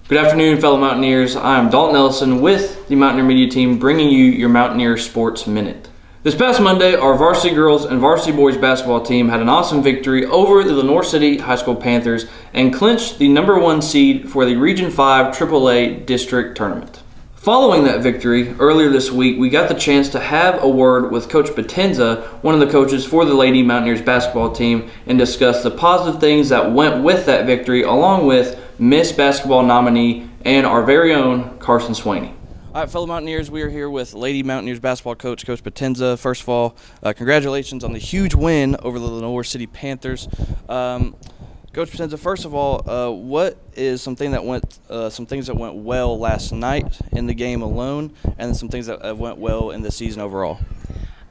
Good afternoon, fellow Mountaineers. I am Dalton Ellison with the Mountaineer Media Team, bringing you your Mountaineer Sports Minute. This past Monday, our varsity girls and varsity boys basketball team had an awesome victory over the Lenore City High School Panthers and clinched the number 1 seed for the Region 5 AAA District Tournament. Following that victory, earlier this week, we got the chance to have a word with Coach Potenza, one of the coaches for the Lady Mountaineers basketball team, and discuss the positive things that went with that victory, along with Miss Basketball nominee and our very own Carson Swaney. All right, fellow Mountaineers, we are here with Lady Mountaineers basketball coach, Coach Potenza. First of all, congratulations on the huge win over the Lenore City Panthers. Coach Potenza, first of all, what is some things that went well last night in the game alone, and some things that went well in the season overall?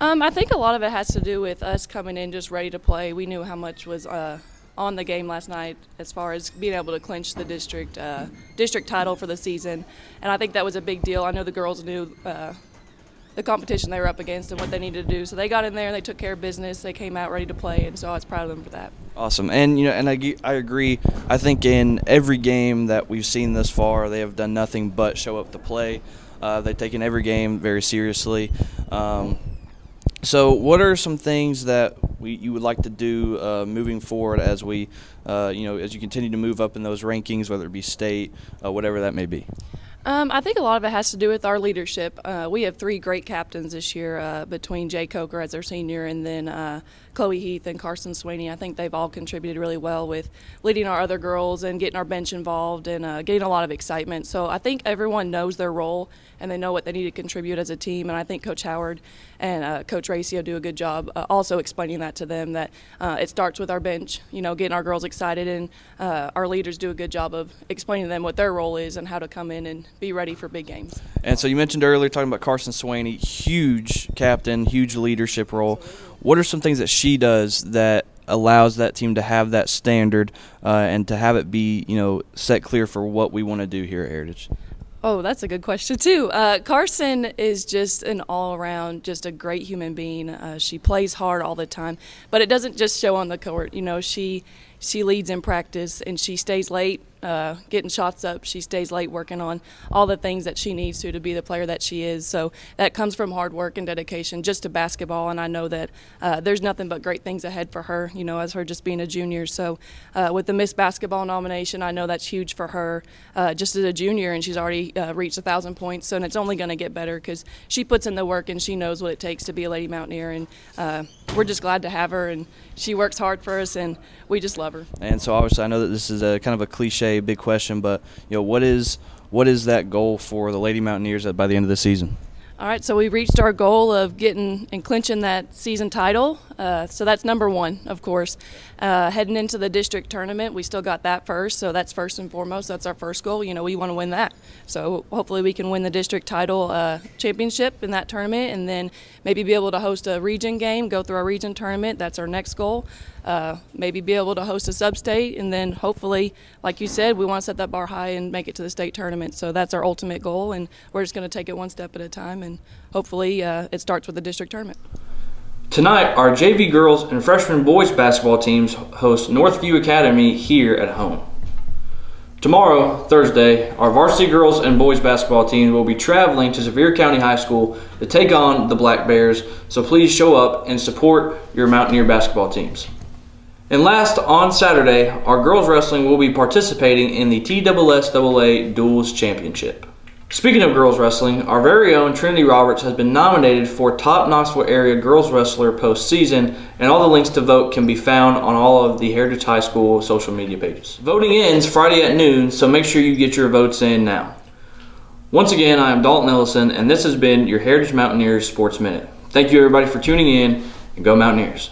I think a lot of it has to do with us coming in just ready to play. We knew how much was on the game last night as far as being able to clinch the district title for the season, and I think that was a big deal. I know the girls knew the competition they were up against and what they needed to do, so they got in there and they took care of business. They came out ready to play, and so I was proud of them for that. Awesome, and I agree. I think in every game that we've seen thus far, they have done nothing but show up to play. They've taken every game very seriously. So what are some things that you would like to do moving forward as we, as you continue to move up in those rankings, whether it be state, whatever that may be? I think a lot of it has to do with our leadership. We have 3 great captains this year between Jay Coker as our senior and then Chloe Heath and Carson Swaney. I think they've all contributed really well with leading our other girls and getting our bench involved and getting a lot of excitement. So I think everyone knows their role and they know what they need to contribute as a team. And I think Coach Howard and Coach Racio do a good job also explaining that to them, that it starts with our bench, getting our girls excited, and our leaders do a good job of explaining to them what their role is and how to come in and be ready for big games. And so you mentioned earlier talking about Carson Swaney, huge captain, huge leadership role. What are some things that she does that allows that team to have that standard and to have it be, set clear for what we want to do here at Heritage? Oh, that's a good question, too. Carson is just an all-around, just a great human being. She plays hard all the time, but it doesn't just show on the court. She leads in practice, and she stays late getting shots up. She stays late working on all the things that she needs to be the player that she is. So that comes from hard work and dedication just to basketball, and I know that there's nothing but great things ahead for her, as her just being a junior. So with the Miss Basketball nomination, I know that's huge for her just as a junior, and she's already reached 1,000 points, so and it's only going to get better because she puts in the work and she knows what it takes to be a Lady Mountaineer, and we're just glad to have her, and she works hard for us, and we just love her. And so obviously I know that this is a kind of a cliche, big question, but what is that goal for the Lady Mountaineers by the end of the season? All right, so we reached our goal of getting and clinching that season title. So that's number 1, of course. Heading into the district tournament, we still got that first, so that's first and foremost. That's our first goal. We want to win that. So hopefully we can win the district title championship in that tournament, and then maybe be able to host a region game, go through our region tournament. That's our next goal. Maybe be able to host a sub-state, and then hopefully, like you said, we want to set that bar high and make it to the state tournament. So that's our ultimate goal, and we're just going to take it one step at a time, and hopefully it starts with the district tournament. Tonight, our JV girls and freshman boys basketball teams host Northview Academy here at home. Tomorrow, Thursday, our varsity girls and boys basketball teams will be traveling to Sevier County High School to take on the Black Bears, so please show up and support your Mountaineer basketball teams. And last, on Saturday, our girls wrestling will be participating in the TSSAA Duels Championship. Speaking of girls wrestling, our very own Trinity Roberts has been nominated for Top Knoxville Area Girls Wrestler postseason, and all the links to vote can be found on all of the Heritage High School social media pages. Voting ends Friday at noon, so make sure you get your votes in now. Once again, I am Dalton Ellison, and this has been your Heritage Mountaineers Sports Minute. Thank you, everybody, for tuning in, and go Mountaineers.